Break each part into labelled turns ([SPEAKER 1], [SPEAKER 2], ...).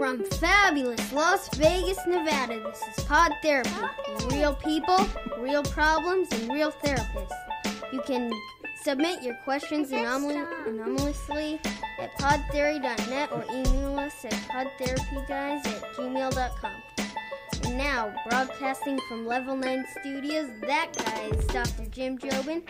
[SPEAKER 1] From fabulous Las Vegas, Nevada, this is Pod Therapy. Real people, real problems, and real therapists. You can submit your questions anonymously at podtheory.net or email us at podtherapyguys@gmail.com. And now, broadcasting from Level 9 Studios, that guy is Dr. Jim Jobin.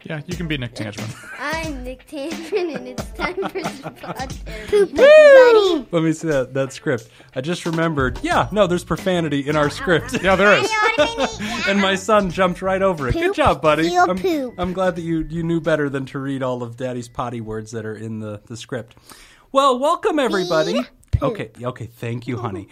[SPEAKER 2] Yeah, you can be Nick Tangent.
[SPEAKER 1] I'm Nick Tangent, and it's time for some Pod Therapy.
[SPEAKER 3] Poop, buddy.
[SPEAKER 4] Let me see that script. I just remembered. Yeah, no, there's profanity in our script.
[SPEAKER 2] Yeah, there is.
[SPEAKER 4] And my son jumped right over it.
[SPEAKER 3] Poop,
[SPEAKER 4] Good job, buddy.
[SPEAKER 3] heel, poop.
[SPEAKER 4] I'm glad that you knew better than to read all of Daddy's potty words that are in the script. Well, welcome, everybody. Okay, thank you, honey.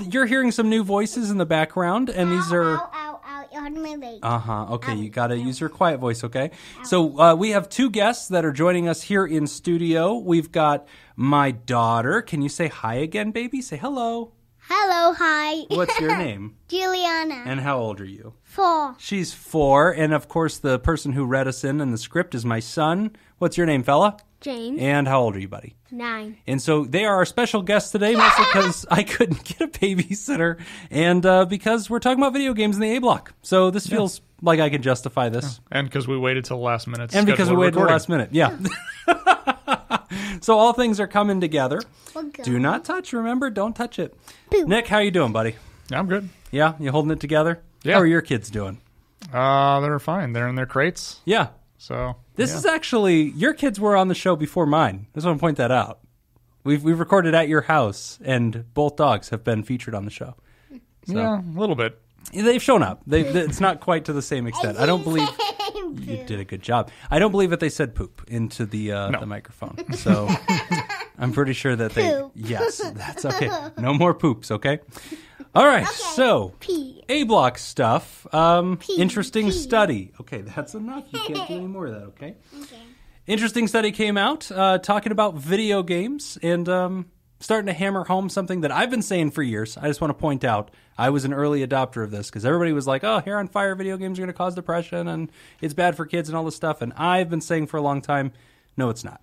[SPEAKER 4] You're hearing some new voices in the background, and these are...
[SPEAKER 3] Ow, you're hurting my leg.
[SPEAKER 4] Okay, you got to use your quiet voice, okay? So we have two guests that are joining us here in studio. We've got my daughter. Can you say hi again, baby? Say hello.
[SPEAKER 3] Hello, hi.
[SPEAKER 4] What's your name?
[SPEAKER 3] Juliana.
[SPEAKER 4] And how old are you?
[SPEAKER 3] 4.
[SPEAKER 4] She's 4, and of course the person who read us in the script is my son. What's your name, fella?
[SPEAKER 1] James.
[SPEAKER 4] And how old are you, buddy?
[SPEAKER 1] 9.
[SPEAKER 4] And so they are our special guests today, mostly because I couldn't get a babysitter, and because we're talking about video games in the A block. So this feels like I can justify this.
[SPEAKER 2] And because we waited till the last minute.
[SPEAKER 4] And because we waited till the last minute, yeah. So all things are coming together. Do not touch, remember, don't touch it.
[SPEAKER 3] Poop.
[SPEAKER 4] Nick, how you doing, buddy?
[SPEAKER 2] Yeah, I'm good.
[SPEAKER 4] Yeah, you holding it together?
[SPEAKER 2] Yeah.
[SPEAKER 4] How are your kids doing?
[SPEAKER 2] They're fine. They're in their crates.
[SPEAKER 4] Yeah.
[SPEAKER 2] So
[SPEAKER 4] This is actually, your kids were on the show before mine. I just want to point that out. We've recorded at your house, and both dogs have been featured on the show. So,
[SPEAKER 2] yeah, a little bit.
[SPEAKER 4] they've shown up. It's not quite to the same extent. I don't believe you did a good job. I don't believe that they said poop into the microphone. So I'm pretty sure that
[SPEAKER 3] Poop.
[SPEAKER 4] Yes, that's okay. No more poops, okay? All right, so
[SPEAKER 3] Pee.
[SPEAKER 4] A block stuff. Interesting study. Okay, that's enough. You can't do any more of that, okay? Interesting study came out talking about video games and starting to hammer home something that I've been saying for years. I just want to point out I was an early adopter of this because everybody was like, oh, hair on fire, video games are going to cause depression and it's bad for kids and all this stuff. And I've been saying for a long time, no, it's not.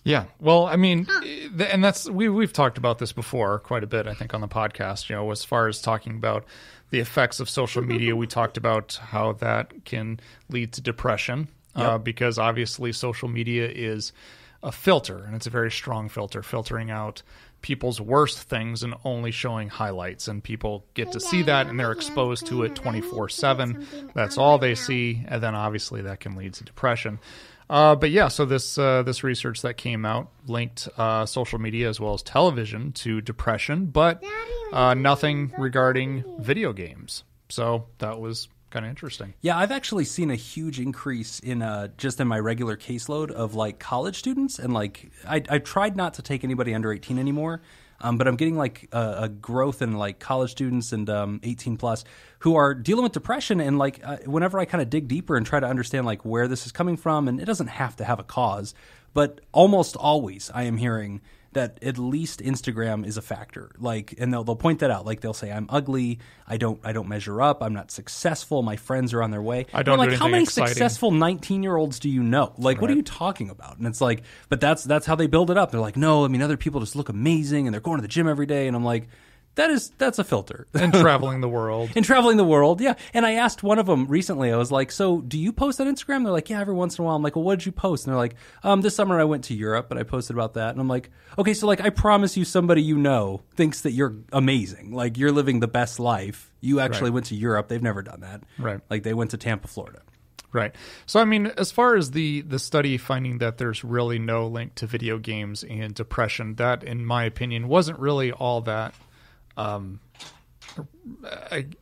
[SPEAKER 2] Yeah. Well, I mean, and that's we've talked about this before quite a bit, I think, on the podcast, as far as talking about the effects of social media. We talked about how that can lead to depression because obviously social media is a filter, and it's a very strong filter, filtering out people's worst things and only showing highlights. And people get to see that, and they're exposed to it 24/7. That's all they see, and then obviously that can lead to depression. But yeah, so this research that came out linked social media as well as television to depression, but nothing regarding video games. So that was kind of interesting.
[SPEAKER 4] Yeah, I've actually seen a huge increase in just in my regular caseload of like college students, and like I tried not to take anybody under 18 anymore, but I'm getting like a growth in like college students and 18 plus who are dealing with depression, and like whenever I kind of dig deeper and try to understand like where this is coming from, and it doesn't have to have a cause, but almost always I am hearing that at least Instagram is a factor. Like, and they'll point that out. Like they'll say, I'm ugly. I don't measure up. I'm not successful. My friends are on their way.
[SPEAKER 2] I don't do
[SPEAKER 4] like,
[SPEAKER 2] anything
[SPEAKER 4] how many
[SPEAKER 2] exciting.
[SPEAKER 4] successful 19-year-olds do you know? Like, what are you talking about? And it's like, but that's how they build it up. They're like, no, I mean, other people just look amazing and they're going to the gym every day. And I'm like, that's a filter.
[SPEAKER 2] And traveling the world.
[SPEAKER 4] Yeah. And I asked one of them recently, I was like, so do you post on Instagram? They're like, yeah, every once in a while. I'm like, well, what did you post? And they're like, this summer I went to Europe and I posted about that. And I'm like, okay, so like I promise you somebody you know thinks that you're amazing. Like you're living the best life. You actually went to Europe. They've never done that.
[SPEAKER 2] Right.
[SPEAKER 4] Like they went to Tampa, Florida.
[SPEAKER 2] Right. So, I mean, as far as the study finding that there's really no link to video games and depression, that, in my opinion, wasn't really all that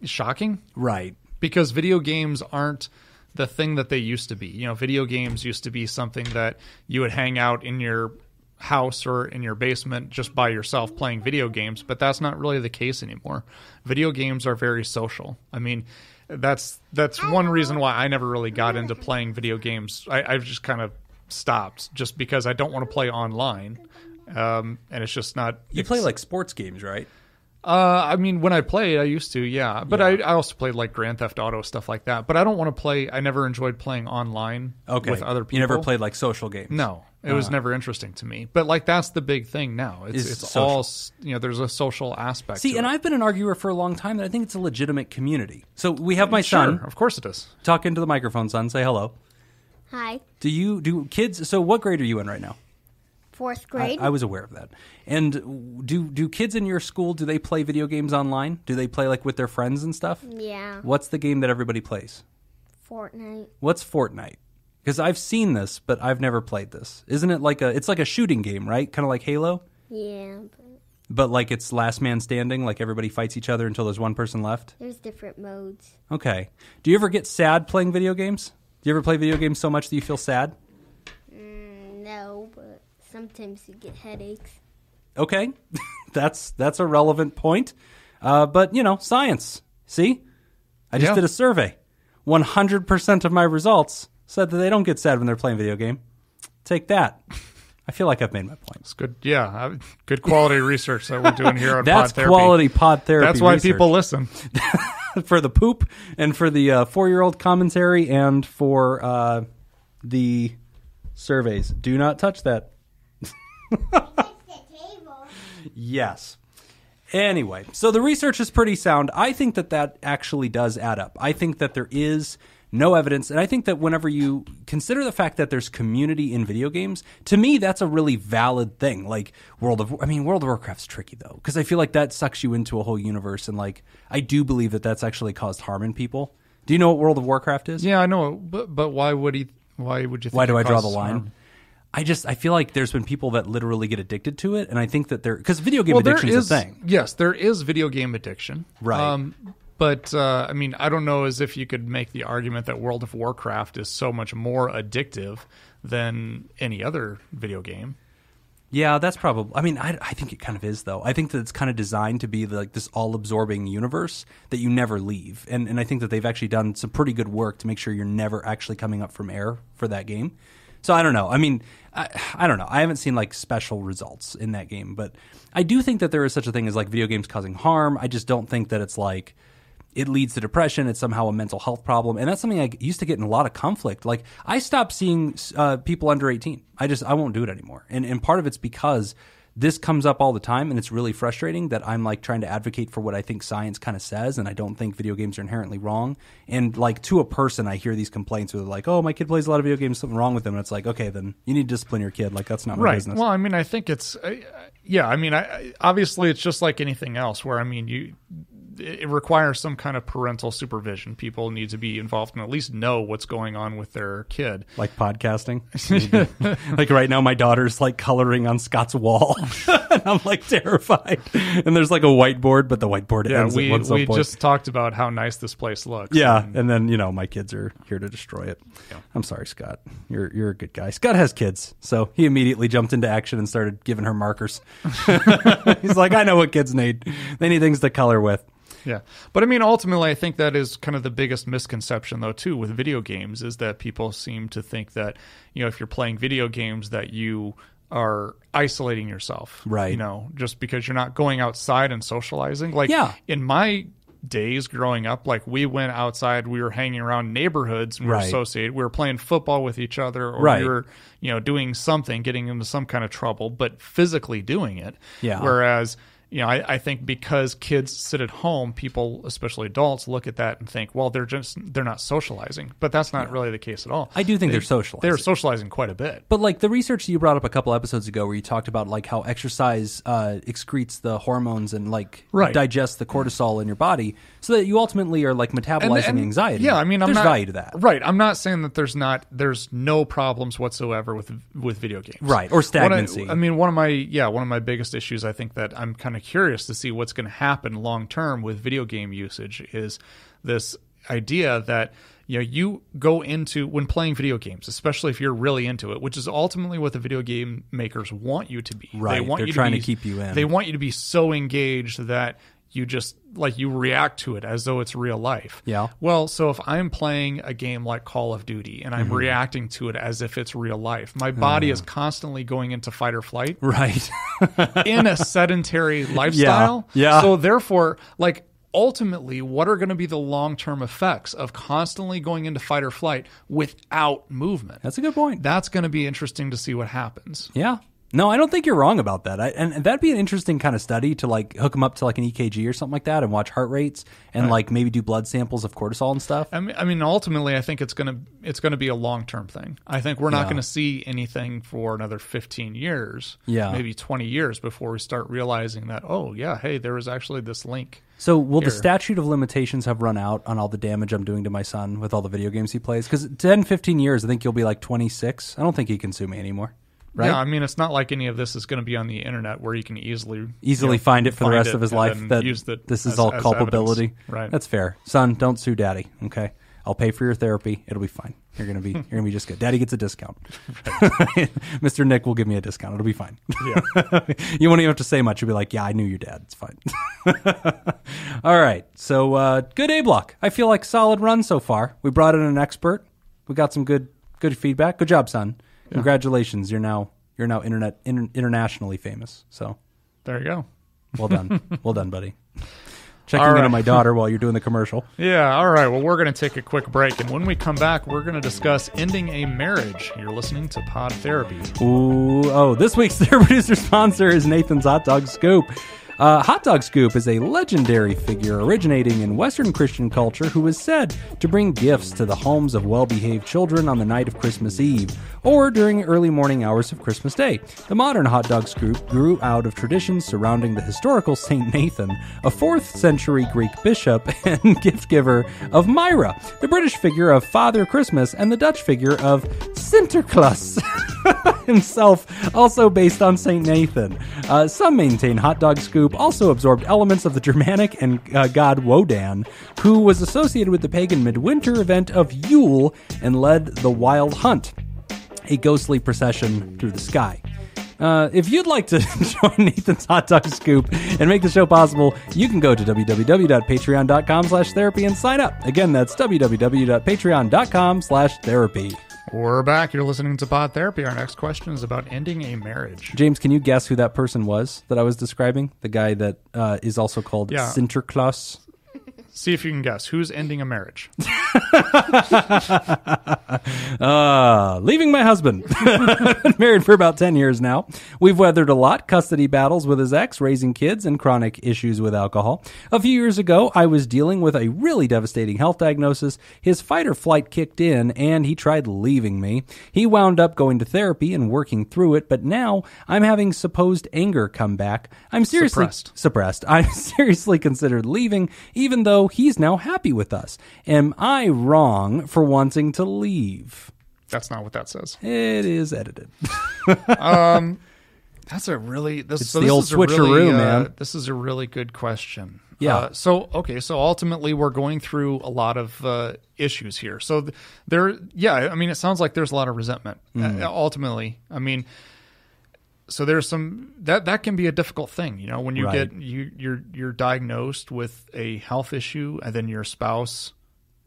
[SPEAKER 2] shocking.
[SPEAKER 4] Right.
[SPEAKER 2] Because video games aren't the thing that they used to be. Video games used to be something that you would hang out in your house or in your basement just by yourself playing video games, but that's not really the case anymore. Video games are very social. I mean, that's one reason why I never really got into playing video games. I've just kind of stopped just because I don't want to play online. And it's just not...
[SPEAKER 4] You play like sports games, right?
[SPEAKER 2] I mean, when I played, I used to, yeah. But I also played like Grand Theft Auto, stuff like that. But I don't want to play... I never enjoyed playing online with other people.
[SPEAKER 4] You never played like social games?
[SPEAKER 2] No. It was never interesting to me. But like that's the big thing now. It's all, there's a social aspect.
[SPEAKER 4] See,
[SPEAKER 2] to
[SPEAKER 4] and
[SPEAKER 2] it.
[SPEAKER 4] I've been an arguer for a long time that I think it's a legitimate community. So we have my son.
[SPEAKER 2] Of course it is.
[SPEAKER 4] Talk into the microphone, son. Say hello.
[SPEAKER 3] Hi.
[SPEAKER 4] Do kids? So what grade are you in right now?
[SPEAKER 3] 4th grade.
[SPEAKER 4] I was aware of that. And do kids in your school, do they play video games online? Do they play like with their friends and stuff?
[SPEAKER 3] Yeah.
[SPEAKER 4] What's the game that everybody plays?
[SPEAKER 3] Fortnite.
[SPEAKER 4] What's Fortnite? Because I've seen this, but I've never played this. Isn't it it's like a shooting game, right? Kind of like Halo?
[SPEAKER 3] Yeah.
[SPEAKER 4] But like it's last man standing, like everybody fights each other until there's one person left?
[SPEAKER 3] There's different modes.
[SPEAKER 4] Okay. Do you ever get sad playing video games? Do you ever play video games so much that you feel sad?
[SPEAKER 3] No, but sometimes you get headaches.
[SPEAKER 4] Okay. That's a relevant point. But, science. See? I just did a survey. 100% of my results said that they don't get sad when they're playing a video game. Take that. I feel like I've made my point.
[SPEAKER 2] It's good. Yeah. Good quality research that we're doing here on
[SPEAKER 4] That's
[SPEAKER 2] Pod Therapy.
[SPEAKER 4] quality pod therapy.
[SPEAKER 2] That's why
[SPEAKER 4] research.
[SPEAKER 2] people listen.
[SPEAKER 4] For the poop and for the 4-year-old commentary and for the surveys. Do not touch that. Yes. Anyway, so the research is pretty sound. I think that actually does add up. I think that there is no evidence, and I think that whenever you consider the fact that there's community in video games, to me that's a really valid thing. Like World of Warcraft's tricky though, because I feel like that sucks you into a whole universe, and like I do believe that that's actually caused harm in people. Do you know what World of Warcraft is?
[SPEAKER 2] Yeah, I know, but why would you think
[SPEAKER 4] why do I draw the
[SPEAKER 2] causes
[SPEAKER 4] line?
[SPEAKER 2] harm?
[SPEAKER 4] I feel like there's been people that literally get addicted to it, and I think that because video game addiction is a thing.
[SPEAKER 2] Yes, there is video game addiction.
[SPEAKER 4] Right.
[SPEAKER 2] But, I don't know as if you could make the argument that World of Warcraft is so much more addictive than any other video game.
[SPEAKER 4] Yeah, that's probably... I think it kind of is, though. I think that it's kind of designed to be like this all-absorbing universe that you never leave. And I think that they've actually done some pretty good work to make sure you're never actually coming up from air for that game. So I don't know. I don't know. I haven't seen like special results in that game. But I do think that there is such a thing as like video games causing harm. I just don't think that it's like... it leads to depression. It's somehow a mental health problem. And that's something I used to get in a lot of conflict. Like, I stopped seeing people under 18. I won't do it anymore. And part of it's because this comes up all the time, and it's really frustrating that I'm, like, trying to advocate for what I think science kind of says, and I don't think video games are inherently wrong. And, like, to a person, I hear these complaints where they're like, oh, my kid plays a lot of video games, something wring with them. And it's like, okay, then you need to discipline your kid. Like, that's not my business.
[SPEAKER 2] Well, I think it's... obviously, it's just like anything else where, it requires some kind of parental supervision. People need to be involved and at least know what's going on with their kid.
[SPEAKER 4] Like podcasting. Like right now, my daughter's like coloring on Scott's wall. And I'm like terrified. And there's like a whiteboard, but the whiteboard ends at one
[SPEAKER 2] we
[SPEAKER 4] point.
[SPEAKER 2] just talked about how nice this place looks.
[SPEAKER 4] Yeah, and then, my kids are here to destroy it. Yeah. I'm sorry, Scott. You're a good guy. Scott has kids, so he immediately jumped into action and started giving her markers. He's like, I know what kids need. They need things to color with.
[SPEAKER 2] Yeah. But ultimately, I think that is kind of the biggest misconception, though, too, with video games, is that people seem to think that, if you're playing video games, that you are isolating yourself.
[SPEAKER 4] Right.
[SPEAKER 2] Just because you're not going outside and socializing. Like, in my days growing up, like, we went outside, we were hanging around neighborhoods, and we were associated. We were playing football with each other, or we were, doing something, getting into some kind of trouble, but physically doing it.
[SPEAKER 4] Yeah.
[SPEAKER 2] Whereas... I think because kids sit at home, people, especially adults, look at that and think, well, they're not socializing. But that's not really the case at all.
[SPEAKER 4] I do think they're socializing.
[SPEAKER 2] They're socializing quite a bit.
[SPEAKER 4] But like the research you brought up a couple episodes ago where you talked about like how exercise excretes the hormones and like digests the cortisol in your body so that you ultimately are like metabolizing anxiety.
[SPEAKER 2] Yeah,
[SPEAKER 4] there's value to that.
[SPEAKER 2] Right. I'm not saying that there's no problems whatsoever with video games.
[SPEAKER 4] Right. Or stagnancy.
[SPEAKER 2] One of my biggest issues, I think that I'm kind of curious to see what's going to happen long term with video game usage is this idea that you go into when playing video games, especially if you're really into it, which is ultimately what the video game makers want you to be.
[SPEAKER 4] Right. They're trying to keep you in.
[SPEAKER 2] They want you to be so engaged that you just you react to it as though it's real life. Yeah. Well, so if I'm playing a game like Call of Duty and I'm reacting to it as if it's real life, my body is constantly going into fight or flight.
[SPEAKER 4] Right.
[SPEAKER 2] In a sedentary lifestyle.
[SPEAKER 4] Yeah.
[SPEAKER 2] So therefore, ultimately, what are going to be the long-term effects of constantly going into fight or flight without movement?
[SPEAKER 4] That's a good point.
[SPEAKER 2] That's going to be interesting to see what happens.
[SPEAKER 4] Yeah. No, I don't think you're wrong about that. And that'd be an interesting kind of study to like hook them up to like an EKG or something like that and watch heart rates and like maybe do blood samples of cortisol and stuff.
[SPEAKER 2] I mean, ultimately, I think it's gonna be a long-term thing. I think we're not going to see anything for another 15 years, maybe 20 years before we start realizing that, oh yeah, hey, there is actually this link.
[SPEAKER 4] So will the statute of limitations have run out on all the damage I'm doing to my son with all the video games he plays? Because 10, 15 years, I think you'll be like 26. I don't think he can sue me anymore. Right?
[SPEAKER 2] Yeah, I mean, it's not like any of this is going to be on the internet where you can easily
[SPEAKER 4] find it for the rest of his life. That this is all culpability.
[SPEAKER 2] Evidence. Right?
[SPEAKER 4] That's fair. Son, don't sue Daddy. Okay, I'll pay for your therapy. It'll be fine. You're gonna be just good. Daddy gets a discount. Mr. Nick will give me a discount. It'll be fine. Yeah. You won't even have to say much. You'll be like, yeah, I knew your dad. It's fine. All right. So good A block. I feel like solid run so far. We brought in an expert. We got some good feedback. Good job, son. Yeah. Congratulations, you're now internationally famous. So
[SPEAKER 2] there you go.
[SPEAKER 4] Well done, buddy. Checking in on my daughter while you're doing the commercial.
[SPEAKER 2] Yeah, all right. Well, we're going to take a quick break, and when we come back, we're going to discuss ending a marriage. You're listening to Pod Therapy.
[SPEAKER 4] This week's producer sponsor is Nathan's Hot Dog Scoop. Hot Dog Scoop is a legendary figure originating in Western Christian culture who is said to bring gifts to the homes of well-behaved children on the night of Christmas Eve or during early morning hours of Christmas Day. The modern Hot Dog Scoop grew out of traditions surrounding the historical Saint Nathan, a 4th century Greek bishop and gift giver of Myra, the British figure of Father Christmas, and the Dutch figure of Sinterklaas himself, also based on Saint Nathan. Some maintain Hot Dog Scoop also absorbed elements of the Germanic and god Wodan, who was associated with the pagan midwinter event of Yule and led the Wild Hunt, a ghostly procession through the sky. If you'd like to join Nathan's Hot Dog Scoop and make the show possible, you can go to www.patreon.com/therapy and sign up. Again, that's www.patreon.com/therapy.
[SPEAKER 2] We're back. You're listening to Pod Therapy. Our next question is about ending a marriage.
[SPEAKER 4] James, can you guess who that person was that I was describing? The guy that is also called Sinterklaas?
[SPEAKER 2] See if you can guess. Who's ending a marriage?
[SPEAKER 4] Leaving my husband. Been married for about 10 years now. We've weathered a lot, custody battles with his ex, raising kids, and chronic issues with alcohol. A few years ago, I was dealing with a really devastating health diagnosis. His fight or flight kicked in, and he tried leaving me. He wound up going to therapy and working through it, but now I'm having supposed anger come back. I'm seriously suppressed. I'm seriously considered leaving, even though he's now happy with us. Am I wrong for wanting to leave?
[SPEAKER 2] That's not what that says.
[SPEAKER 4] It is edited.
[SPEAKER 2] That's a really
[SPEAKER 4] the old switcheroo, man.
[SPEAKER 2] This is a really good question.
[SPEAKER 4] Yeah.
[SPEAKER 2] So ultimately we're going through a lot of issues here. So it sounds like there's a lot of resentment. Ultimately, I mean, so there's some that can be a difficult thing, you know, when you get you're diagnosed with a health issue and then your spouse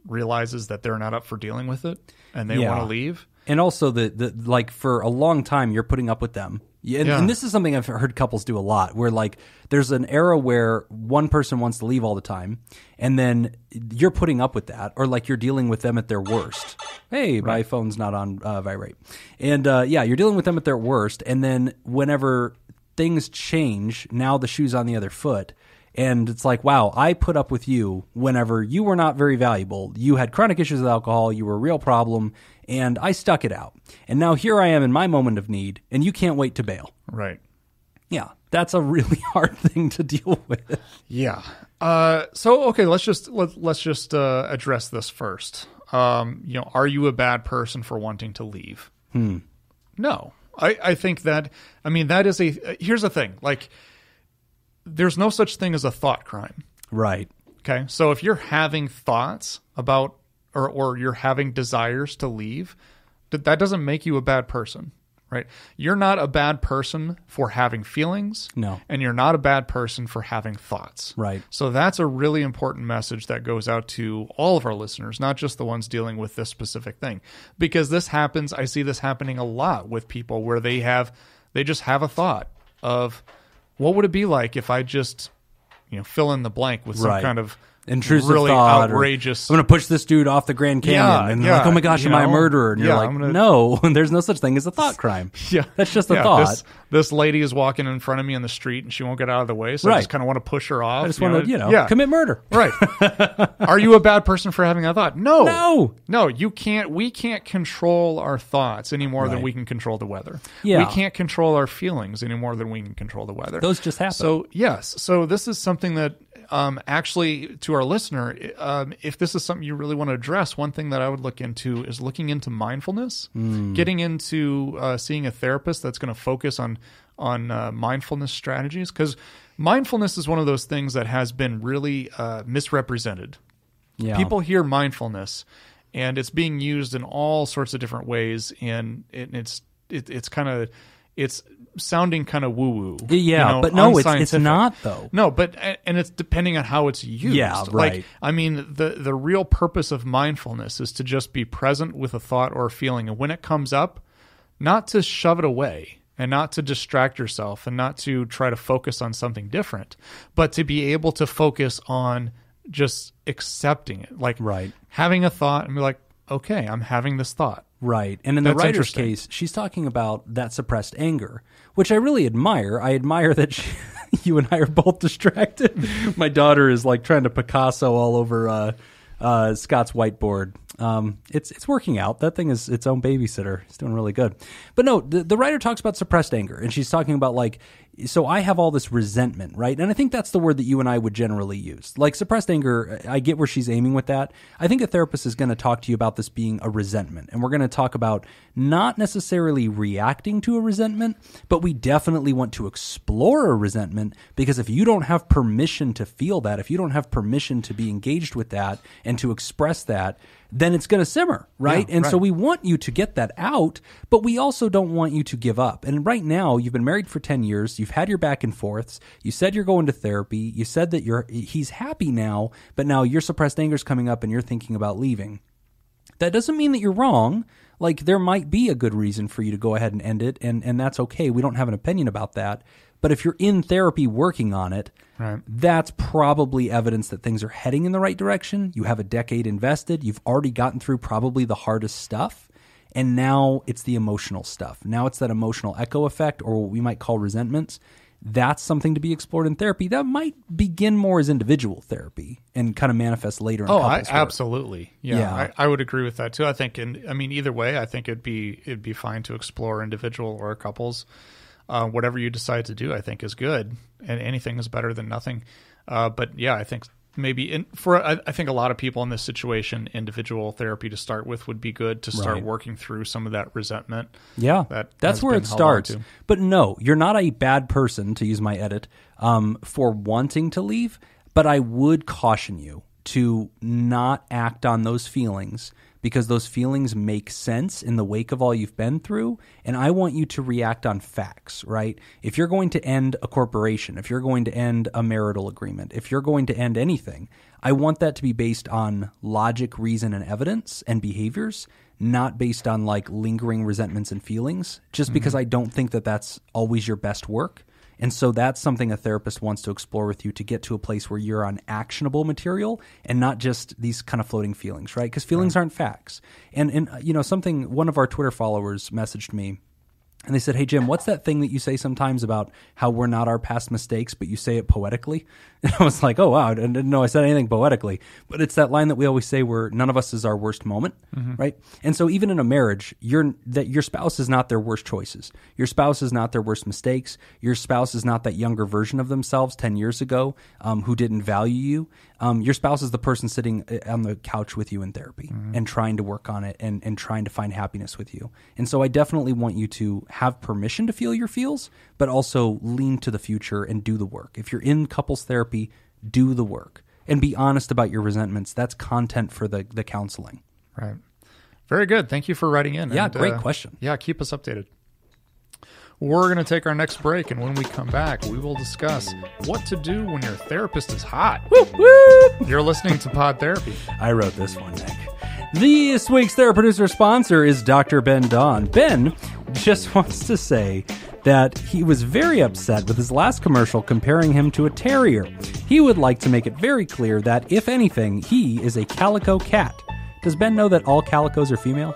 [SPEAKER 2] realizes that they're not up for dealing with it and they want to leave.
[SPEAKER 4] And also the like for a long time you're putting up with them. And this is something I've heard couples do a lot, where like there's an era where one person wants to leave all the time, and then you're putting up with that, or like you're dealing with them at their worst. Hey, my phone's not on vibrate. And you're dealing with them at their worst, and then whenever things change, now the shoe's on the other foot. And it's like, wow, I put up with you whenever you were not very valuable. You had chronic issues with alcohol. You were a real problem. And I stuck it out. And now here I am in my moment of need, and you can't wait to bail.
[SPEAKER 2] Right.
[SPEAKER 4] Yeah, that's a really hard thing to deal with.
[SPEAKER 2] Yeah. Let's just address this first. Are you a bad person for wanting to leave? No. I think that, that is here's the thing. Like, there's no such thing as a thought crime.
[SPEAKER 4] Right.
[SPEAKER 2] Okay. So if you're having thoughts about or you're having desires to leave, that doesn't make you a bad person, right? You're not a bad person for having feelings.
[SPEAKER 4] No.
[SPEAKER 2] And you're not a bad person for having thoughts.
[SPEAKER 4] Right.
[SPEAKER 2] So that's a really important message that goes out to all of our listeners, not just the ones dealing with this specific thing. Because this happens, I see this happening a lot with people where they just have a thought of, what would it be like if I just fill in the blank with some kind of
[SPEAKER 4] intrusive
[SPEAKER 2] really
[SPEAKER 4] thought,
[SPEAKER 2] outrageous.
[SPEAKER 4] I'm going to push this dude off the Grand Canyon, and they're like, "Oh my gosh, am I a murderer?" And you're like, "No, there's no such thing as a thought crime. That's just a thought."
[SPEAKER 2] This lady is walking in front of me on the street, and she won't get out of the way, so I just kind of want to push her off.
[SPEAKER 4] I just want to, commit murder.
[SPEAKER 2] Right? Are you a bad person for having that thought? No. You can't. We can't control our thoughts any more than we can control the weather. We can't control our feelings any more than we can control the weather.
[SPEAKER 4] Those just happen.
[SPEAKER 2] So this is something that. Actually, to our listener, if this is something you really want to address, one thing that I would look into is looking into mindfulness, getting into seeing a therapist that's going to focus on mindfulness strategies, because mindfulness is one of those things that has been really misrepresented. Yeah. People hear mindfulness, and it's being used in all sorts of different ways, and it's sounding kind of woo-woo.
[SPEAKER 4] Yeah, but no, it's not, though.
[SPEAKER 2] No, but and it's depending on how it's used.
[SPEAKER 4] Yeah, right.
[SPEAKER 2] The real purpose of mindfulness is to just be present with a thought or a feeling, and when it comes up, not to shove it away and not to distract yourself and not to try to focus on something different, but to be able to focus on just accepting it. Like having a thought and be like, okay, I'm having this thought.
[SPEAKER 4] Right. And in the writer's case, she's talking about that suppressed anger, which I really admire. I admire that you and I are both distracted. My daughter is like trying to Picasso all over Scott's whiteboard. It's working out. That thing is its own babysitter. It's doing really good. But no, the writer talks about suppressed anger, and she's talking about like, so I have all this resentment, right? And I think that's the word that you and I would generally use. Like suppressed anger, I get where she's aiming with that. I think a therapist is going to talk to you about this being a resentment. And we're going to talk about not necessarily reacting to a resentment, but we definitely want to explore a resentment, because if you don't have permission to feel that, if you don't have permission to be engaged with that and to express that, then it's going to simmer, right? Yeah, and so we want you to get that out, but we also don't want you to give up. And right now, you've been married for 10 years. You've had your back and forths. You said you're going to therapy. You said that he's happy now, but now your suppressed anger is coming up and you're thinking about leaving. That doesn't mean that you're wrong. Like, there might be a good reason for you to go ahead and end it, and that's okay. We don't have an opinion about that. But if you're in therapy working on it, that's probably evidence that things are heading in the right direction. You have a decade invested. You've already gotten through probably the hardest stuff. And now it's the emotional stuff. Now it's that emotional echo effect, or what we might call resentments. That's something to be explored in therapy. That might begin more as individual therapy and kind of manifest later in couples work.
[SPEAKER 2] Absolutely. Yeah. I would agree with that too. I think, either way, I think it'd be fine to explore individual or couples. Whatever you decide to do, I think, is good, and anything is better than nothing. But yeah, I think maybe I think a lot of people in this situation, individual therapy to start with would be good to start working through some of that resentment. Yeah, that's where it starts.
[SPEAKER 4] But no, you're not a bad person, to use my edit, for wanting to leave. But I would caution you to not act on those feelings, because those feelings make sense in the wake of all you've been through. And I want you to react on facts, right? If you're going to end a corporation, if you're going to end a marital agreement, if you're going to end anything, I want that to be based on logic, reason, and evidence and behaviors, not based on like lingering resentments and feelings, just because I don't think that that's always your best work. And so that's something a therapist wants to explore with you, to get to a place where you're on actionable material and not just these kind of floating feelings, right? Because feelings aren't facts. And something, one of our Twitter followers messaged me, and they said, "Hey, Jim, what's that thing that you say sometimes about how we're not our past mistakes, but you say it poetically?" And I was like, oh, wow, I didn't know I said anything poetically. But it's that line that we always say where none of us is our worst moment, right? And so even in a marriage, your spouse is not their worst choices. Your spouse is not their worst mistakes. Your spouse is not that younger version of themselves 10 years ago who didn't value you. Your spouse is the person sitting on the couch with you in therapy and trying to work on it and trying to find happiness with you. And so I definitely want you to have permission to feel your feels, but also lean to the future and do the work. If you're in couples therapy, do the work and be honest about your resentments. That's content for the counseling.
[SPEAKER 2] Right. Very good. Thank you for writing in.
[SPEAKER 4] Yeah, great question.
[SPEAKER 2] Yeah, keep us updated. We're going to take our next break, and when we come back, we will discuss what to do when your therapist is hot. Woo, woo! You're listening to Pod Therapy.
[SPEAKER 4] I wrote this one, Nick. This week's Theraproducer sponsor is Dr. Ben Don. Ben just wants to say that he was very upset with his last commercial comparing him to a terrier. He would like to make it very clear that, if anything, he is a calico cat. Does Ben know that all calicos are female?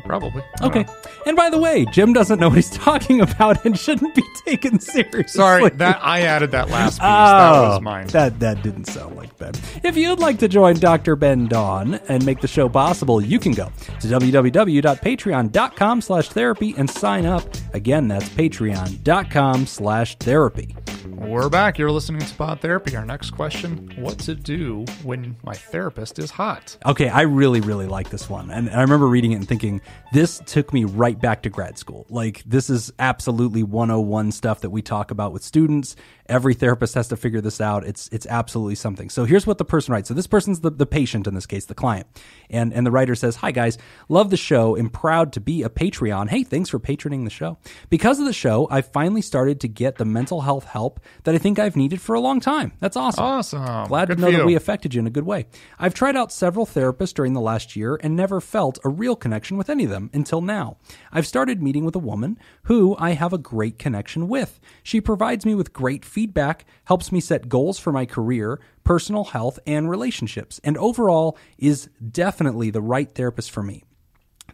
[SPEAKER 2] Probably.
[SPEAKER 4] Okay. And by the way, Jim doesn't know what he's talking about and shouldn't be taken seriously.
[SPEAKER 2] Sorry, that I added that last piece. That was mine.
[SPEAKER 4] That didn't sound like Ben. If you'd like to join Dr. Ben Dawn and make the show possible, you can go to www.patreon.com/therapy and sign up. Again, that's patreon.com/therapy.
[SPEAKER 2] We're back. You're listening to Pod Therapy. Our next question, what to do when my therapist is hot?
[SPEAKER 4] Okay, I really, really like this one. And I remember reading it and thinking, this took me right back to grad school. Like, this is absolutely 101 stuff that we talk about with students. Every therapist has to figure this out. It's absolutely something. So here's what the person writes. So this person's the patient in this case, the client. And the writer says, "Hi guys, love the show. Am proud to be a Patreon." Hey, thanks for patroning the show. "Because of the show, I finally started to get the mental health help that I think I've needed for a long time." That's awesome.
[SPEAKER 2] Awesome.
[SPEAKER 4] Glad
[SPEAKER 2] Good
[SPEAKER 4] to know
[SPEAKER 2] for
[SPEAKER 4] that
[SPEAKER 2] you.
[SPEAKER 4] we affected you in a good way. "I've tried out several therapists during the last year and never felt a real connection with any of them until now. I've started meeting with a woman who I have a great connection with. She provides me with great feedback, helps me set goals for my career, personal health, and relationships, and overall is definitely the right therapist for me.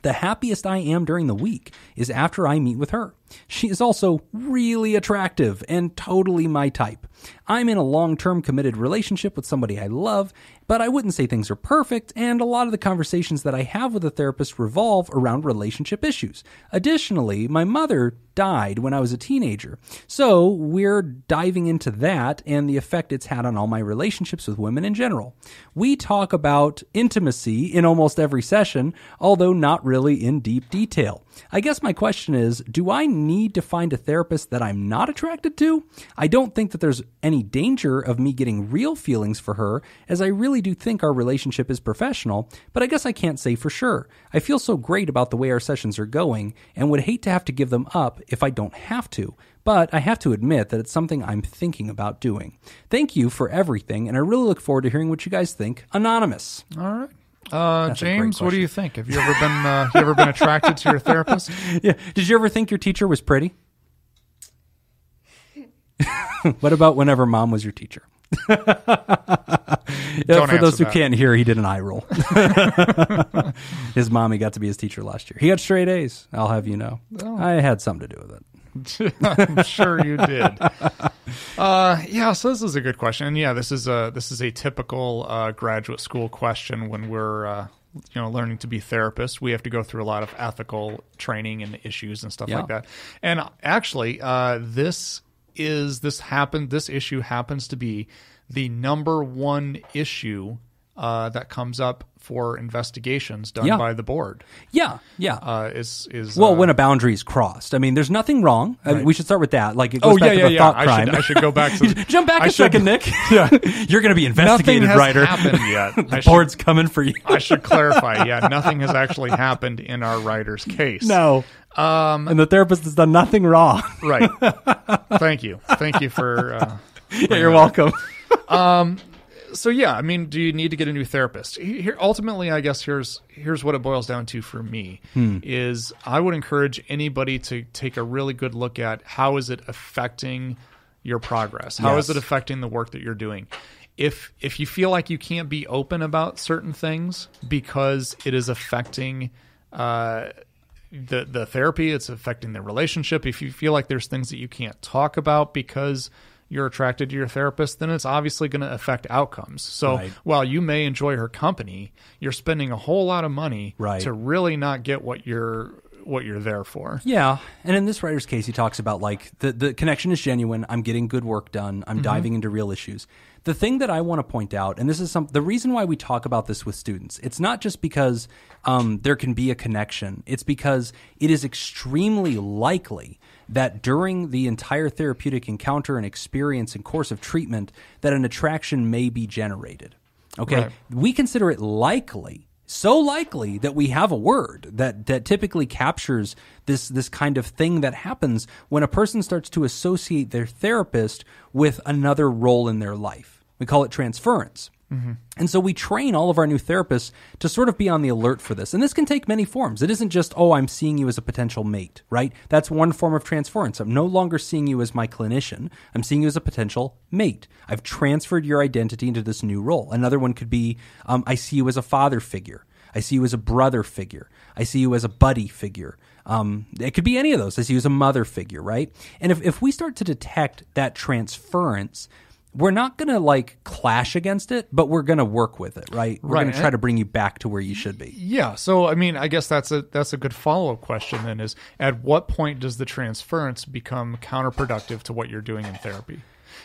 [SPEAKER 4] The happiest I am during the week is after I meet with her. She is also really attractive and totally my type. I'm in a long-term committed relationship with somebody I love, but I wouldn't say things are perfect, and a lot of the conversations that I have with a therapist revolve around relationship issues. Additionally, my mother died when I was a teenager, so we're diving into that and the effect it's had on all my relationships with women in general. We talk about intimacy in almost every session, although not really in deep detail. I guess my question is, do I need to find a therapist that I'm not attracted to? I don't think that there's any danger of me getting real feelings for her, as I really do think our relationship is professional, but I guess I can't say for sure. I feel so great about the way our sessions are going and would hate to have to give them up if I don't have to. But I have to admit that it's something I'm thinking about doing. Thank you for everything, and I really look forward to hearing what you guys think. Anonymous."
[SPEAKER 2] All right.
[SPEAKER 4] That's a great
[SPEAKER 2] James, what do
[SPEAKER 4] question.
[SPEAKER 2] you think? Have you ever been attracted to your therapist?
[SPEAKER 4] Yeah. Did you ever think your teacher was pretty? What about whenever mom was your teacher? For those who can't hear, he did an eye roll. His mommy got to be his teacher last year. He got straight A's, I'll have you know.
[SPEAKER 2] Oh.
[SPEAKER 4] I had something to do with it.
[SPEAKER 2] I'm sure you did. Yeah, so this is a good question. And yeah, this is a typical graduate school question when we're learning to be therapists. We have to go through a lot of ethical training and issues and stuff like that. And actually, this issue happens to be the number one issue that comes up for investigations done by the board.
[SPEAKER 4] Yeah.
[SPEAKER 2] When
[SPEAKER 4] a boundary is crossed. I mean, there's nothing wrong.
[SPEAKER 2] Right.
[SPEAKER 4] I mean, we should start with that. Like, it goes back to the thought crime.
[SPEAKER 2] I should go back to
[SPEAKER 4] Jump back a second, Nick. Yeah. You're going to be investigated,
[SPEAKER 2] nothing has
[SPEAKER 4] writer.
[SPEAKER 2] happened yet.
[SPEAKER 4] The board's coming for you.
[SPEAKER 2] I should clarify. Yeah, nothing has actually happened in our writer's case.
[SPEAKER 4] No. And the therapist has done nothing wrong.
[SPEAKER 2] Right. Thank you for...
[SPEAKER 4] Yeah, you're welcome.
[SPEAKER 2] So yeah, I mean, do you need to get a new therapist? Here, ultimately, I guess here's what it boils down to for me is I would encourage anybody to take a really good look at how is it affecting your progress? How is it affecting the work that you're doing? If you feel like you can't be open about certain things because it is affecting the therapy, it's affecting the relationship. If you feel like there's things that you can't talk about because you're attracted to your therapist, then it's obviously going to affect outcomes. So while you may enjoy her company, you're spending a whole lot of money to really not get what you're there for.
[SPEAKER 4] Yeah. And in this writer's case, he talks about like the connection is genuine. I'm getting good work done. I'm diving into real issues. The thing that I want to point out, and this is the reason why we talk about this with students, it's not just because there can be a connection. It's because it is extremely likely that during the entire therapeutic encounter and experience and course of treatment that an attraction may be generated. Okay? Right. We consider it likely, so likely that we have a word that typically captures this kind of thing that happens when a person starts to associate their therapist with another role in their life. We call it transference. And so we train all of our new therapists to sort of be on the alert for this. And this can take many forms. It isn't just, oh, I'm seeing you as a potential mate, right? That's one form of transference. I'm no longer seeing you as my clinician. I'm seeing you as a potential mate. I've transferred your identity into this new role. Another one could be, I see you as a father figure. I see you as a brother figure. I see you as a buddy figure. It could be any of those. I see you as a mother figure, right? And if we start to detect that transference, we're not going to like clash against it, but we're going to work with it, right? We're going to try to bring you back to where you should be.
[SPEAKER 2] Yeah. So, I mean, I guess that's a good follow-up question then is, at what point does the transference become counterproductive to what you're doing in therapy?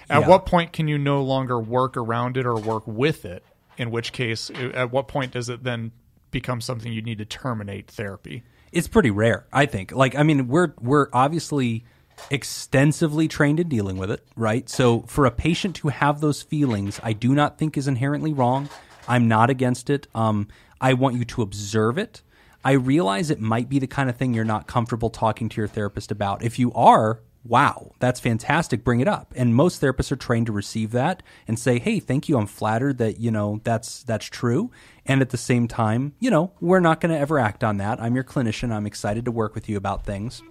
[SPEAKER 2] At what point can you no longer work around it or work with it? In which case, at what point does it then become something you need to terminate therapy?
[SPEAKER 4] It's pretty rare, I think. Like, I mean, we're obviously extensively trained in dealing with it, right? So for a patient to have those feelings, I do not think is inherently wrong. I'm not against it. I want you to observe it. I realize it might be the kind of thing you're not comfortable talking to your therapist about. If you are, wow, that's fantastic. Bring it up. And most therapists are trained to receive that and say, hey, thank you. I'm flattered that, that's true. And at the same time, we're not going to ever act on that. I'm your clinician. I'm excited to work with you about things.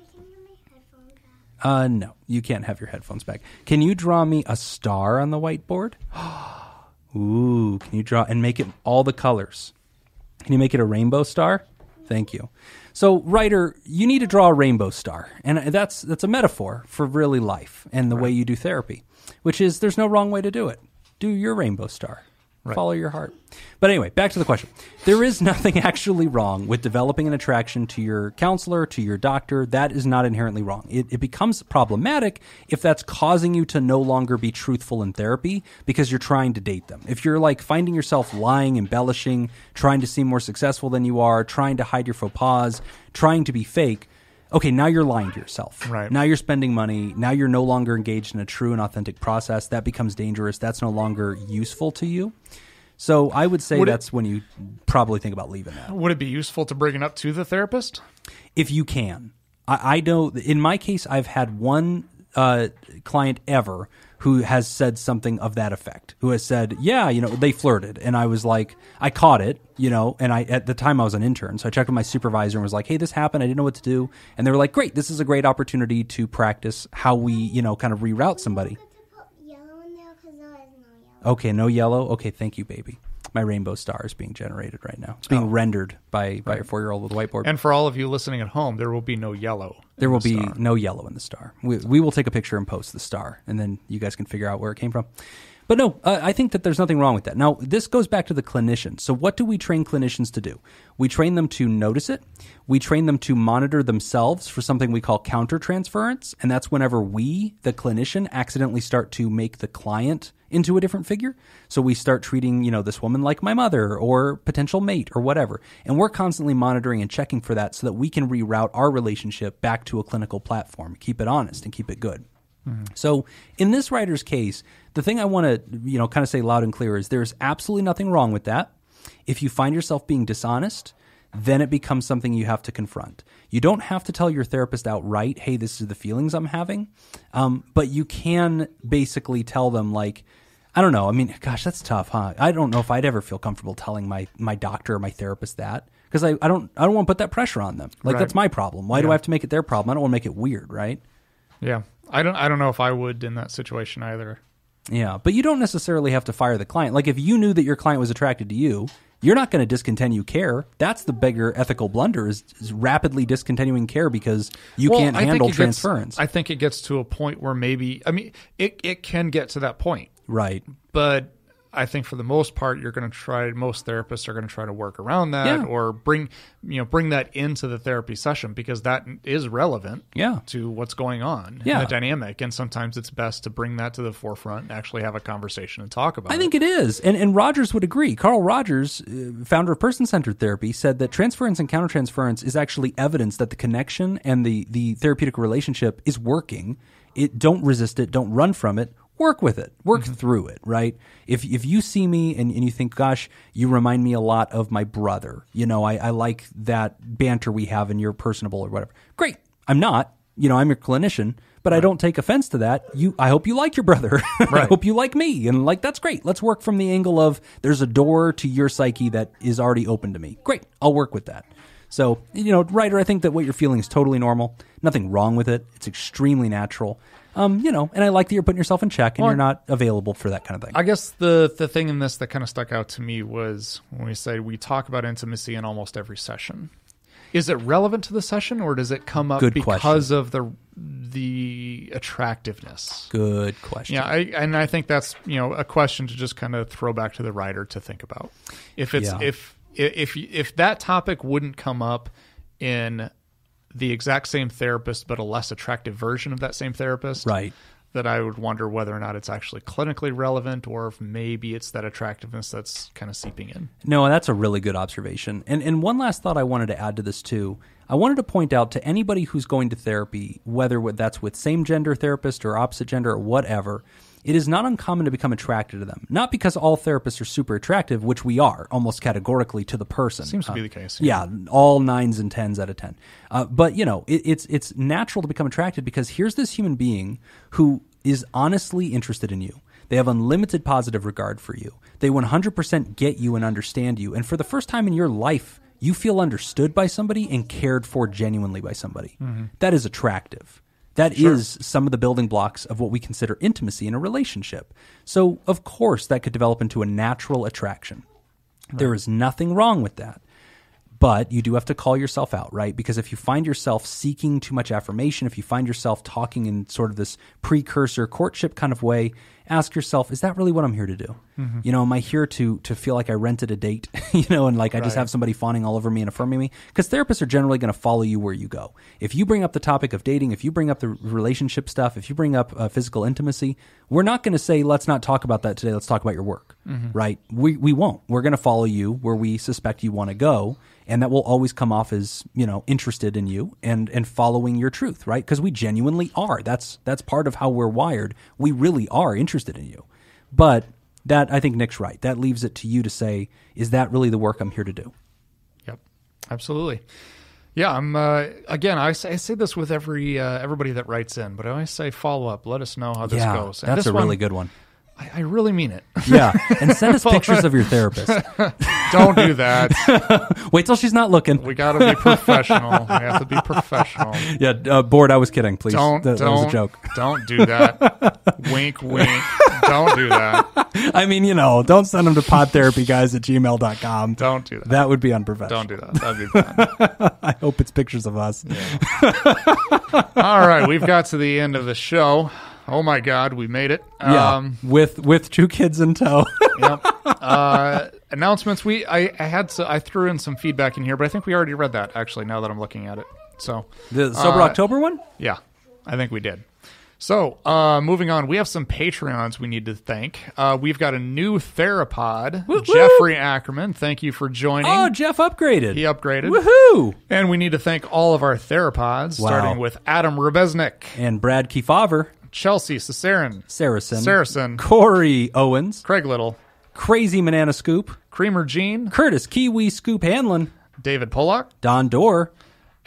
[SPEAKER 4] No, you can't have your headphones back. Can you draw me a star on the whiteboard? Ooh, can you draw and make it all the colors? Can you make it a rainbow star? Thank you. So, writer, you need to draw a rainbow star. And that's a metaphor for really life and the way you do therapy, which is there's no wrong way to do it. Do your rainbow star. Right. Follow your heart. But anyway, back to the question. There is nothing actually wrong with developing an attraction to your counselor, to your doctor. That is not inherently wrong. It becomes problematic if that's causing you to no longer be truthful in therapy because you're trying to date them. If you're like finding yourself lying, embellishing, trying to seem more successful than you are, trying to hide your faux pas, trying to be fake, okay, now you're lying to yourself.
[SPEAKER 2] Right.
[SPEAKER 4] Now you're spending money. Now you're no longer engaged in a true and authentic process. That becomes dangerous. That's no longer useful to you. So I would say that's when you probably think about leaving that.
[SPEAKER 2] Would it be useful to bring it up to the therapist?
[SPEAKER 4] If you can. I know, in my case, I've had one client ever who has said something of that effect, who has said, yeah, they flirted. And I was like, I caught it, and at the time I was an intern. So I checked with my supervisor and was like, hey, this happened. I didn't know what to do. And they were like, great, this is a great opportunity to practice how we, kind of reroute somebody. Okay, no yellow. Okay, thank you, baby. My rainbow star is being generated right now. It's being rendered by your 4-year-old with a whiteboard.
[SPEAKER 2] And for all of you listening at home, there will be no yellow.
[SPEAKER 4] There will be no yellow in the star. We will take a picture and post the star, and then you guys can figure out where it came from. But no, I think that there's nothing wrong with that. Now, this goes back to the clinician. So what do we train clinicians to do? We train them to notice it. We train them to monitor themselves for something we call countertransference, and that's whenever we, the clinician, accidentally start to make the client into a different figure. So we start treating, this woman like my mother or potential mate or whatever. And we're constantly monitoring and checking for that so that we can reroute our relationship back to a clinical platform, keep it honest and keep it good. Mm-hmm. So in this writer's case, the thing I want to, kind of say loud and clear is there's absolutely nothing wrong with that. If you find yourself being dishonest, then it becomes something you have to confront. You don't have to tell your therapist outright, hey, this is the feelings I'm having. But you can basically tell them like, I don't know. I mean, gosh, that's tough, huh? I don't know if I'd ever feel comfortable telling my doctor or my therapist that because I don't want to put that pressure on them. Like that's my problem. Why do I have to make it their problem? I don't want to make it weird, right?
[SPEAKER 2] Yeah. I don't know if I would in that situation either.
[SPEAKER 4] Yeah, but you don't necessarily have to fire the client. Like if you knew that your client was attracted to you, you're not going to discontinue care. That's the bigger ethical blunder is rapidly discontinuing care because you can't handle transference.
[SPEAKER 2] I think it gets to a point where maybe, it can get to that point.
[SPEAKER 4] Right.
[SPEAKER 2] But I think for the most part, most therapists are going to try to work around that or bring that into the therapy session because that is relevant to what's going on in the dynamic. And sometimes it's best to bring that to the forefront and actually have a conversation and talk about it.
[SPEAKER 4] I think it is. And Rogers would agree. Carl Rogers, founder of person-centered therapy, said that transference and countertransference is actually evidence that the connection and the therapeutic relationship is working. Don't resist it. Don't run from it. Work with it. Work through it, right? If you see me and you think, gosh, you remind me a lot of my brother. I like that banter we have and you're personable or whatever. Great. I'm not. I'm your clinician. but I don't take offense to that. I hope you like your brother. I
[SPEAKER 2] Right.
[SPEAKER 4] hope you like me. And like, that's great. Let's work from the angle of there's a door to your psyche that is already open to me. Great. I'll work with that. So, Ryder, I think that what you're feeling is totally normal. Nothing wrong with it. It's extremely natural. And I like that you're putting yourself in check and you're not available for that kind of thing.
[SPEAKER 2] I guess the thing in this that kind of stuck out to me was when we said we talk about intimacy in almost every session. Is it relevant to the session, or does it come up because of the attractiveness?
[SPEAKER 4] Good question.
[SPEAKER 2] Yeah, I think that's a question to just kind of throw back to the writer to think about. If it's if that topic wouldn't come up in the exact same therapist but a less attractive version of that same therapist,
[SPEAKER 4] right,
[SPEAKER 2] that I would wonder whether or not it's actually clinically relevant, or if maybe it's that attractiveness that's kind of seeping in.
[SPEAKER 4] No, that's a really good observation. And one last thought I wanted to add to this too. I wanted to point out to anybody who's going to therapy, whether that's with same gender therapist or opposite gender or whatever, it is not uncommon to become attracted to them. Not because all therapists are super attractive, which we are almost categorically to the person.
[SPEAKER 2] Seems to be the case.
[SPEAKER 4] Yeah, all 9s and 10s out of 10. But it's natural to become attracted because here's this human being who is honestly interested in you. They have unlimited positive regard for you. They 100% get you and understand you. And for the first time in your life, you feel understood by somebody and cared for genuinely by somebody. Mm-hmm. That is attractive. That is some of the building blocks of what we consider intimacy in a relationship. So, of course, that could develop into a natural attraction. Right. There is nothing wrong with that. But you do have to call yourself out, right? Because if you find yourself seeking too much affirmation, if you find yourself talking in sort of this precursor courtship kind of way, ask yourself, is that really what I'm here to do? Mm-hmm. Am I here to feel like I rented a date, and like I just have somebody fawning all over me and affirming me? Because therapists are generally going to follow you where you go. If you bring up the topic of dating, if you bring up the relationship stuff, if you bring up physical intimacy, we're not going to say, let's not talk about that today. Let's talk about your work, right? We won't. We're going to follow you where we suspect you want to go. And that will always come off as, interested in you and following your truth, right? Because we genuinely are. That's part of how we're wired. We really are interested in you. But that, I think Nick's right. That leaves it to you to say, is that really the work I'm here to do?
[SPEAKER 2] Yep, absolutely. Yeah, I'm. Again, I say this with everybody that writes in, but I always say follow up. Let us know how this goes. And
[SPEAKER 4] that's a really good one.
[SPEAKER 2] I really mean it.
[SPEAKER 4] Yeah, and send us pictures of your therapist.
[SPEAKER 2] Don't do that.
[SPEAKER 4] Wait till she's not looking.
[SPEAKER 2] We got to be professional. We have to be professional.
[SPEAKER 4] Yeah, Board, I was kidding. Please, that was a joke.
[SPEAKER 2] Don't do that. Wink, wink. Don't do that.
[SPEAKER 4] I mean, don't send them to podtherapyguys@gmail.com.
[SPEAKER 2] Don't do that.
[SPEAKER 4] That would be unprofessional.
[SPEAKER 2] Don't do that. That'd be bad.
[SPEAKER 4] I hope it's pictures of us.
[SPEAKER 2] Yeah. All right, we've got to the end of the show. Oh my God, we made it.
[SPEAKER 4] With 2 kids in tow.
[SPEAKER 2] Yep. Announcements. I threw in some feedback in here, but I think we already read that actually. Now that I'm looking at it, so
[SPEAKER 4] the Sober October one.
[SPEAKER 2] Yeah, I think we did. So moving on, we have some Patreons we need to thank. We've got a new THERAPOD, Jeffrey Ackerman. Thank you for joining.
[SPEAKER 4] Oh, Jeff upgraded.
[SPEAKER 2] He upgraded.
[SPEAKER 4] Woohoo!
[SPEAKER 2] And we need to thank all of our THERAPODs, starting with Adam Rebeznik
[SPEAKER 4] and Brad Kiefaver.
[SPEAKER 2] Chelsea Saracen,
[SPEAKER 4] Corey Owens,
[SPEAKER 2] Craig Little,
[SPEAKER 4] Crazy Banana Scoop,
[SPEAKER 2] Creamer Jean,
[SPEAKER 4] Curtis Kiwi Scoop Hanlon,
[SPEAKER 2] David Pollock,
[SPEAKER 4] Don Dorr,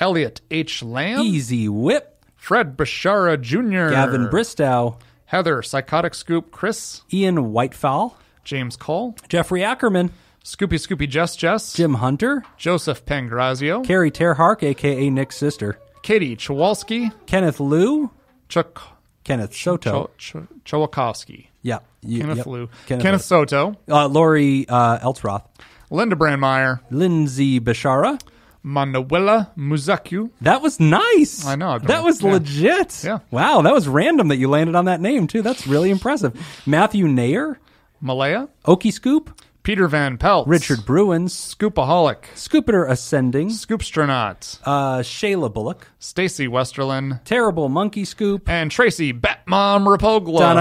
[SPEAKER 2] Elliot H. Lamb,
[SPEAKER 4] Easy Whip,
[SPEAKER 2] Fred Bashara Jr.,
[SPEAKER 4] Gavin Bristow,
[SPEAKER 2] Heather Psychotic Scoop, Chris,
[SPEAKER 4] Ian Whitefowl,
[SPEAKER 2] James Cole,
[SPEAKER 4] Jeffrey Ackerman,
[SPEAKER 2] Scoopy Jess,
[SPEAKER 4] Jim Hunter,
[SPEAKER 2] Joseph Pangrazio,
[SPEAKER 4] Carrie Terhark, a.k.a. Nick's sister,
[SPEAKER 2] Katie Chawalski,
[SPEAKER 4] Kenneth Liu, Kenneth Soto.
[SPEAKER 2] Chowakowski.
[SPEAKER 4] Yeah.
[SPEAKER 2] Kenneth Liu. Kenneth Soto.
[SPEAKER 4] Lori Elsroth.
[SPEAKER 2] Linda Brandmeier.
[SPEAKER 4] Lindsay Bashara.
[SPEAKER 2] Manuela Muzaku.
[SPEAKER 4] That was nice.
[SPEAKER 2] I know.
[SPEAKER 4] That was legit.
[SPEAKER 2] Yeah.
[SPEAKER 4] Wow, that was random that you landed on that name, too. That's really impressive. Matthew Nair.
[SPEAKER 2] Malaya.
[SPEAKER 4] Okie Scoop.
[SPEAKER 2] Peter Van Pelt.
[SPEAKER 4] Richard Bruins.
[SPEAKER 2] Scoopaholic.
[SPEAKER 4] Scooper Ascending.
[SPEAKER 2] Scoopstronaut.
[SPEAKER 4] Shayla Bullock.
[SPEAKER 2] Stacy Westerlin.
[SPEAKER 4] Terrible Monkey Scoop.
[SPEAKER 2] And Tracy Batmom Rapogla.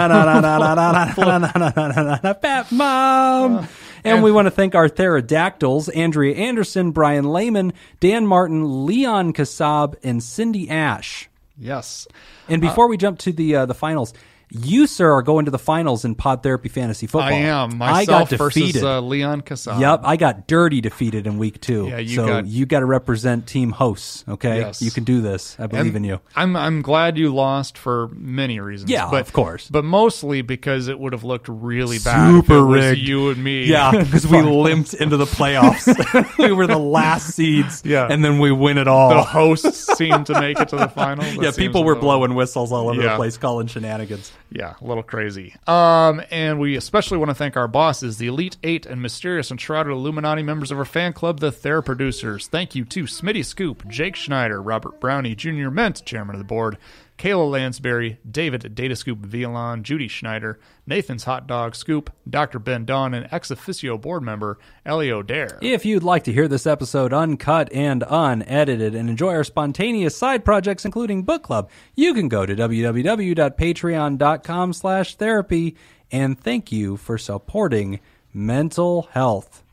[SPEAKER 4] Batmom. And we want to thank our Theradactyls, Andrea Anderson, Brian Lehman, Dan Martin, Leon Kassab, and Cindy Ash.
[SPEAKER 2] Yes.
[SPEAKER 4] And before we jump to the finals, You, sir, are going to the finals in Pod Therapy Fantasy Football.
[SPEAKER 2] I am. Myself
[SPEAKER 4] I got
[SPEAKER 2] versus
[SPEAKER 4] defeated.
[SPEAKER 2] Leon Casal.
[SPEAKER 4] Yep, I got dirty defeated in week 2.
[SPEAKER 2] Yeah,
[SPEAKER 4] you got to represent Team Hosts, okay?
[SPEAKER 2] Yes.
[SPEAKER 4] You can do this. I believe in you.
[SPEAKER 2] I'm glad you lost for many reasons.
[SPEAKER 4] Yeah, of course.
[SPEAKER 2] But mostly because it would have looked really bad
[SPEAKER 4] Super
[SPEAKER 2] if it was
[SPEAKER 4] rigged.
[SPEAKER 2] you and me.
[SPEAKER 4] Yeah, because we limped into the playoffs. We were the last seeds, and then we win it all.
[SPEAKER 2] The hosts seemed to make it to the final.
[SPEAKER 4] Yeah, people were blowing whistles all over the place, calling shenanigans.
[SPEAKER 2] Yeah, a little crazy. And we especially want to thank our bosses, the Elite Eight and mysterious and shrouded Illuminati members of our fan club, the TheraProducers. Thank you to Smitty Scoop, Jake Schneider, Robert Brownie, Jr. Ment, chairman of the board, Kayla Lansbury, David Datascoop Violon, Judy Schneider, Nathan's Hot Dog Scoop, Dr. Ben Don, and ex officio board member Elio Dare.
[SPEAKER 4] If you'd like to hear this episode uncut and unedited and enjoy our spontaneous side projects, including book club, you can go to www.patreon.com/therapy. And thank you for supporting mental health.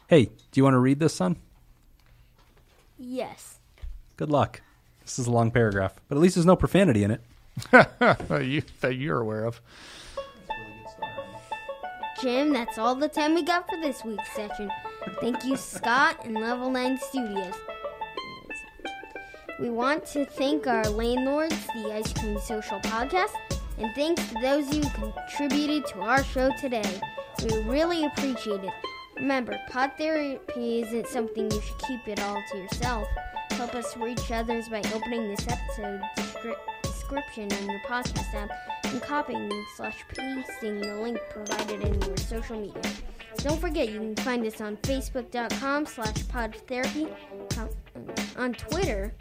[SPEAKER 4] Hey, do you want to read this, son?
[SPEAKER 1] Yes.
[SPEAKER 4] Good luck. This is a long paragraph, but at least there's no profanity in it.
[SPEAKER 2] That you're aware of.
[SPEAKER 1] Jim, that's all the time we got for this week's session. Thank you, Scott and Level 9 Studios. We want to thank our landlords, the Ice Cream Social Podcast, and thanks to those who contributed to our show today. We really appreciate it. Remember, pod therapy isn't something you should keep it all to yourself. Help us reach others by opening this episode description in your podcast app and copying/pasting the link provided in your social media. Don't forget, you can find us on Facebook.com/PodTherapy, on Twitter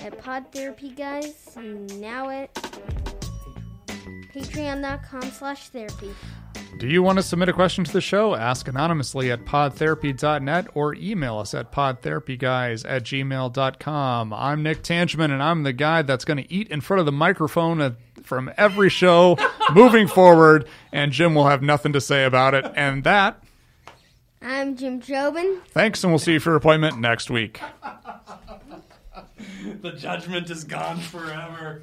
[SPEAKER 1] at PodTherapyGuys, and now at Patreon.com/therapy.
[SPEAKER 2] Do you want to submit a question to the show? Ask anonymously at podtherapy.net or email us at podtherapyguys@gmail.com. I'm Nick Tangeman, and I'm the guy that's going to eat in front of the microphone from every show moving forward, and Jim will have nothing to say about it. And that...
[SPEAKER 1] I'm Jim Jobin.
[SPEAKER 2] Thanks, and we'll see you for your appointment next week.
[SPEAKER 4] The judgment is gone forever.